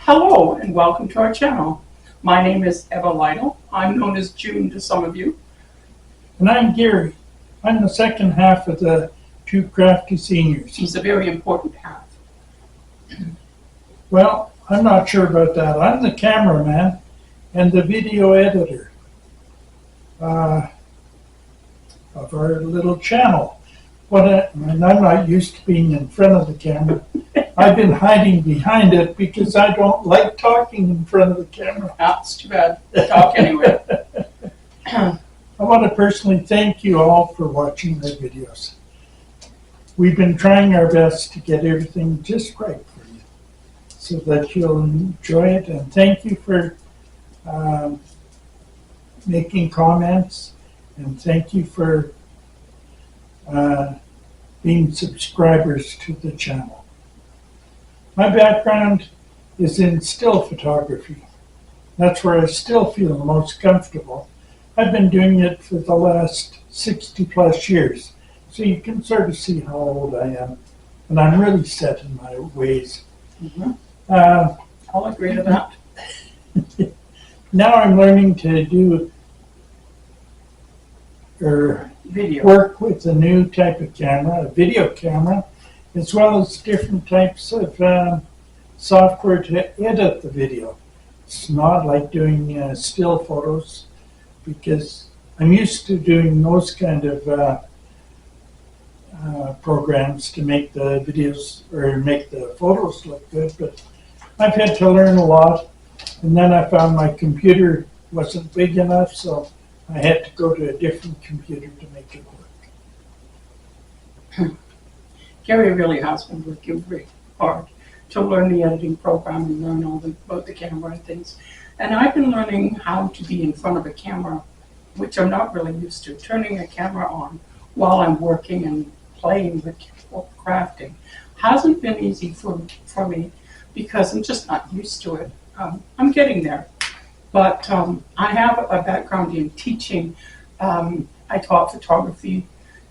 Hello and welcome to our channel. My name is Ebba. I'm known as June to some of you. And I'm Gary. I'm the second half of the two Crafty seniors. He's a very important half. Well, I'm not sure about that. I'm the cameraman and the video editor of our little channel. And I'm not used to being in front of the camera. I've been hiding behind it because I don't like talking in front of the camera. That's too bad. Talk anyway. I want to personally thank you all for watching the videos. We've been trying our best to get everything just right for you so that you'll enjoy it. And thank you for making comments, and thank you for being subscribers to the channel. My background is in still photography. That's where I still feel the most comfortable. I've been doing it for the last 60 plus years, so you can sort of see how old I am, and I'm really set in my ways. Mm-hmm. I'll agree to that. Now I'm learning to do Video. work with a new type of camera, a video camera, as well as different types of software to edit the video. It's not like doing still photos, because I'm used to doing those kind of programs to make the videos or make the photos look good, but I've had to learn a lot, and then I found my computer wasn't big enough, so I had to go to a different computer to make it work. Gary really has been working very hard to learn the editing program and learn all about the camera and things. And I've been learning how to be in front of a camera, which I'm not really used to. Turning a camera on while I'm working and playing with crafting hasn't been easy for me because I'm just not used to it. I'm getting there. But I have a background in teaching. I taught photography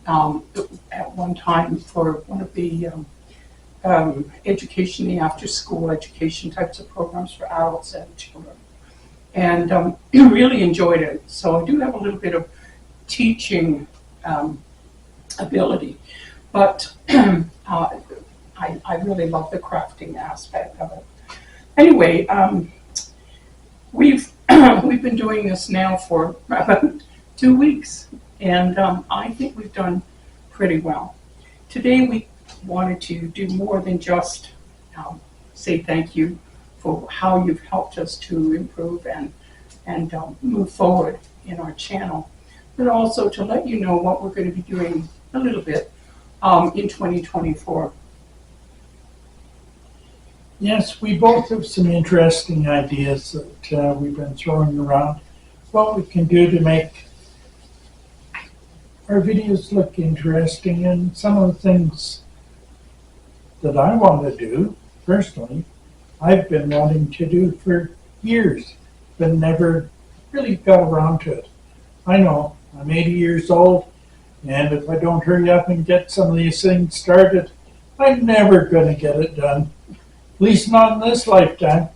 at one time for one of the education, the after-school education types of programs for adults and children. And really enjoyed it. So I do have a little bit of teaching ability. But I really love the crafting aspect of it. Anyway, we've been doing this now for about 2 weeks, and I think we've done pretty well. Today we wanted to do more than just say thank you for how you've helped us to improve and move forward in our channel, but also to let you know what we're going to be doing a little bit in 2024. Yes, we both have some interesting ideas that we've been throwing around. What we can do to make our videos look interesting, and some of the things that I want to do, personally, I've been wanting to do for years, but never really got around to it. I know, I'm 80 years old, and if I don't hurry up and get some of these things started, I'm never going to get it done. At least not in this lifetime.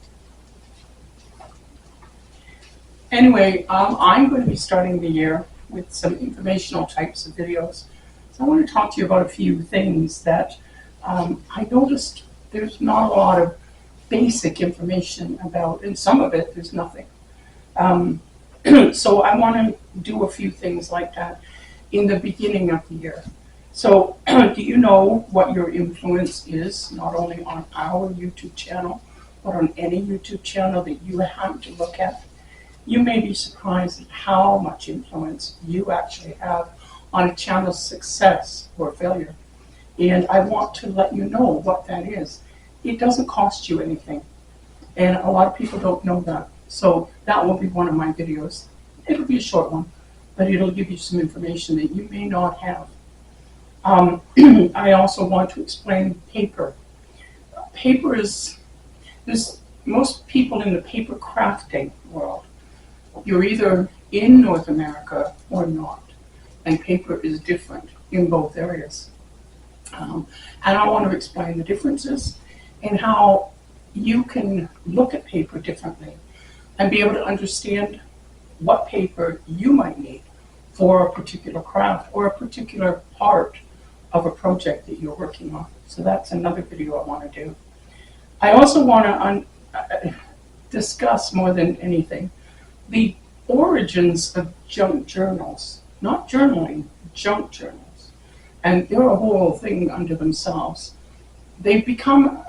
Anyway, I'm going to be starting the year with some informational types of videos. So I want to talk to you about a few things that I noticed there's not a lot of basic information about, and some of it there's nothing. So I want to do a few things like that in the beginning of the year. So do you know what your influence is, not only on our YouTube channel, but on any YouTube channel that you happen to look at? You may be surprised at how much influence you actually have on a channel's success or failure. And I want to let you know what that is. It doesn't cost you anything. And a lot of people don't know that. So that will be one of my videos. It'll be a short one, but it'll give you some information that you may not have. I also want to explain paper. Paper is, most people in the paper crafting world, you're either in North America or not. And paper is different in both areas. And I want to explain the differences and how you can look at paper differently and be able to understand what paper you might need for a particular craft or a particular part of a project that you're working on. So that's another video I want to do. I also want to discuss more than anything the origins of junk journals, not journaling, junk journals. And they're a whole thing unto themselves. They've become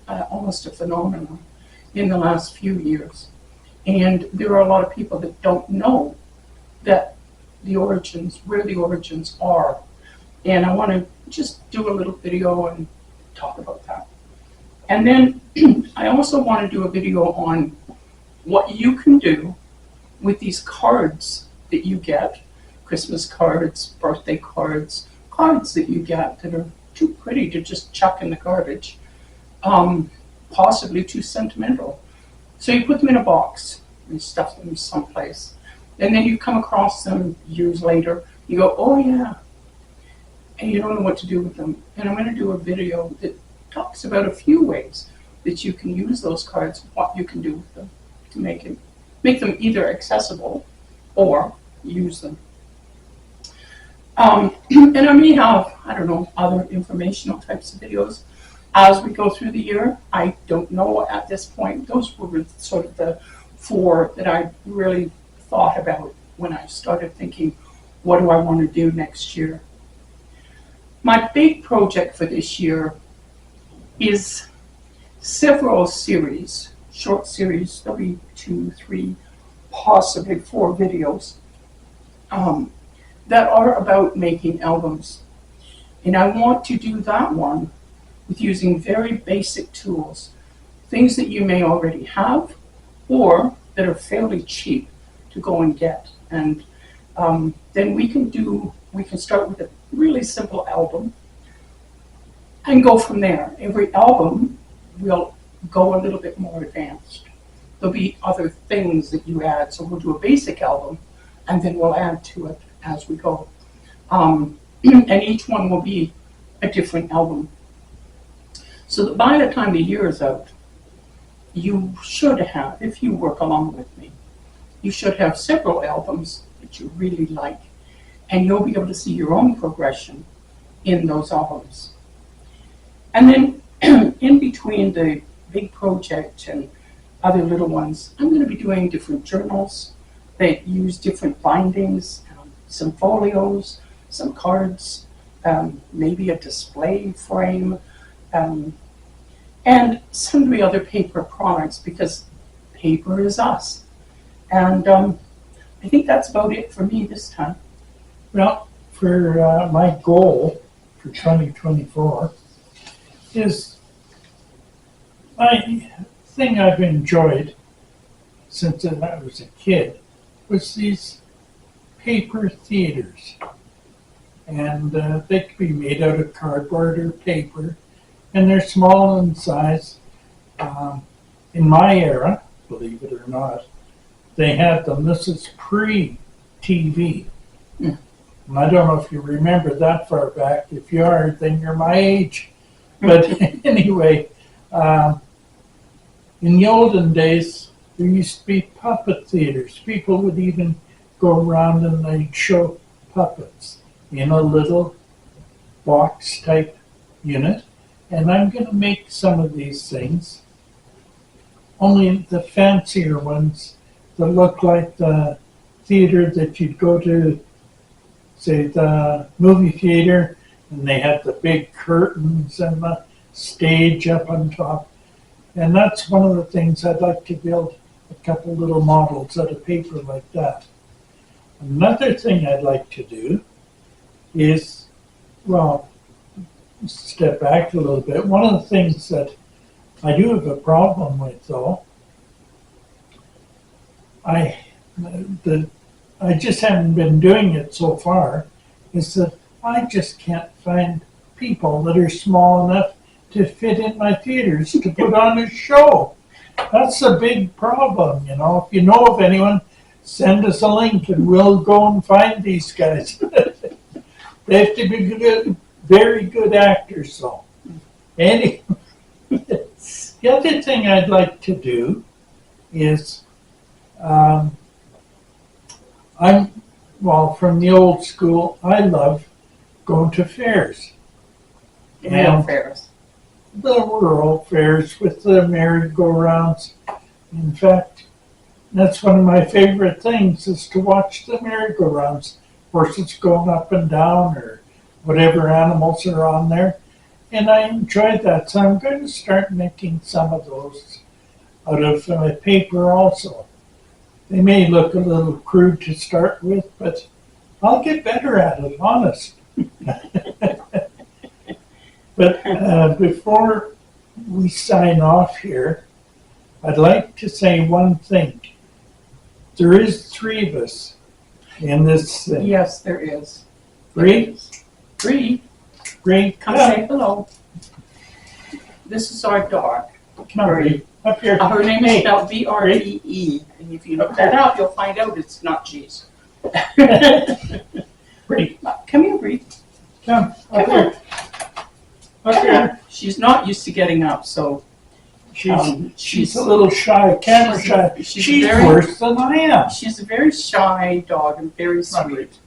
almost a phenomenon in the last few years. And there are a lot of people that don't know that where the origins are. And I want to just do a little video and talk about that. And then I also want to do a video on what you can do with these cards that you get, Christmas cards, birthday cards, cards that you get that are too pretty to just chuck in the garbage, possibly too sentimental. So you put them in a box and stuff them someplace. And then you come across them years later, you go, oh yeah, and you don't know what to do with them. And I'm going to do a video that talks about a few ways that you can use those cards, what you can do with them to make them either accessible or use them. And I may have, I don't know, other informational types of videos as we go through the year. I don't know at this point. Those were sort of the 4 that I really thought about when I started thinking, what do I want to do next year? My big project for this year is several series, short series, there'll be 2, 3, possibly 4 videos that are about making albums. And I want to do that one with using very basic tools, things that you may already have or that are fairly cheap to go and get. And then we can start with a really simple album and go from there. Every album will go a little bit more advanced. There'll be other things that you add. So we'll do a basic album and then we'll add to it as we go. And each one will be a different album. So that by the time the year is out, you should have, if you work along with me, you should have several albums that you really like, and you'll be able to see your own progression in those albums. And then in between the big project and other little ones, I'm going to be doing different journals that use different bindings, some folios, some cards, maybe a display frame, and sundry other paper products, because paper is us. And I think that's about it for me this time. Well, for my goal for 2024 is my thing I've enjoyed since I was a kid was these paper theaters. And they could be made out of cardboard or paper, and they're small in size. In my era, believe it or not, they had them. This is pre-TV. Yeah. And I don't know if you remember that far back. If you are, then you're my age. But anyway, in the olden days, there used to be puppet theaters. People would even go around and they'd show puppets in a little box type unit. And I'm going to make some of these things, only the fancier ones that look like the theater that you'd go to, say the movie theater, and they had the big curtains and the stage up on top. And that's one of the things I'd like to build, a couple little models out of paper like that. Another thing I'd like to do is, well, step back a little bit. One of the things that I do have a problem with, though, I just haven't been doing it so far, is that I just can't find people that are small enough to fit in my theaters to put on a show. That's a big problem, you know. If you know of anyone, send us a link and we'll go and find these guys. They have to be good, very good actors, though. Anyway, The other thing I'd like to do is, from the old school, I love going to fairs. Real fairs. The rural fairs with the merry-go-rounds. In fact, that's one of my favorite things is to watch the merry-go-rounds. Horses going up and down or whatever animals are on there. And I enjoyed that. So I'm going to start making some of those out of paper also. They may look a little crude to start with, but I'll get better at it, honest. But before we sign off here, I'd like to say one thing. There is 3 of us in this thing. Yes, there is. 3? 3. 3. Come say hello. This is our dog. Come on, up here. Her name is spelled B-R-E-E. And if you look that up, you'll find out it's not cheese. Bree. Come here, Bree. Come, up here. Up here. She's not used to getting up, so she's a little shy, camera shy. She's worse than I am. She's a very shy dog and very sweet.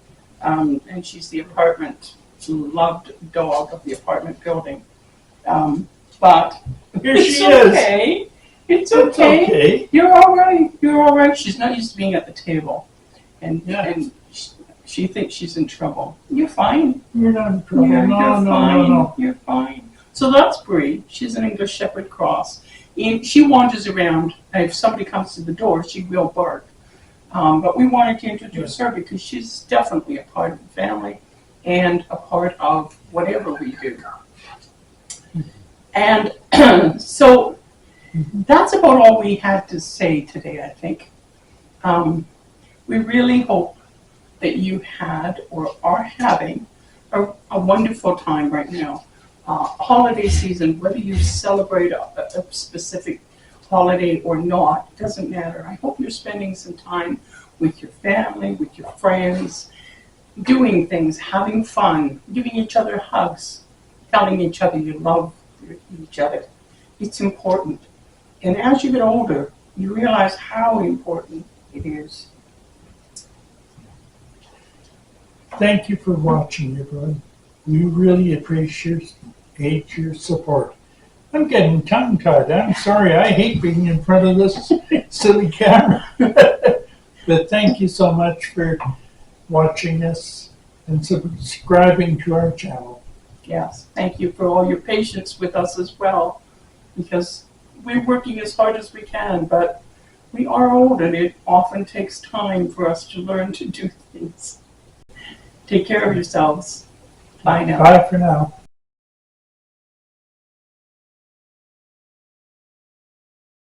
And she's the loved dog of the apartment building. But here it's she okay. is. It's okay. It's okay. You're all right. You're all right. She's not used to being at the table. And she thinks she's in trouble. You're fine. You're not in trouble. You're No. fine. You're fine. So that's Bree. She's an English Shepherd cross. And she wanders around. If somebody comes to the door, she will bark. But we wanted to introduce her because she's definitely a part of the family and a part of whatever we do. And so that's about all we had to say today, I think. We really hope that you had or are having a wonderful time right now. Holiday season, whether you celebrate a specific holiday or not, doesn't matter. I hope you're spending some time with your family, with your friends, doing things, having fun, giving each other hugs, telling each other you love each other. It's important. And as you get older, you realize how important it is. Thank you for watching, everyone. We really appreciate your support. I'm getting tongue-tied. I'm sorry. I hate being in front of this silly camera. But thank you so much for watching us and subscribing to our channel. Yes, thank you for all your patience with us as well, because we're working as hard as we can, but we are old and it often takes time for us to learn to do things. Take care of yourselves. Bye now. Bye for now.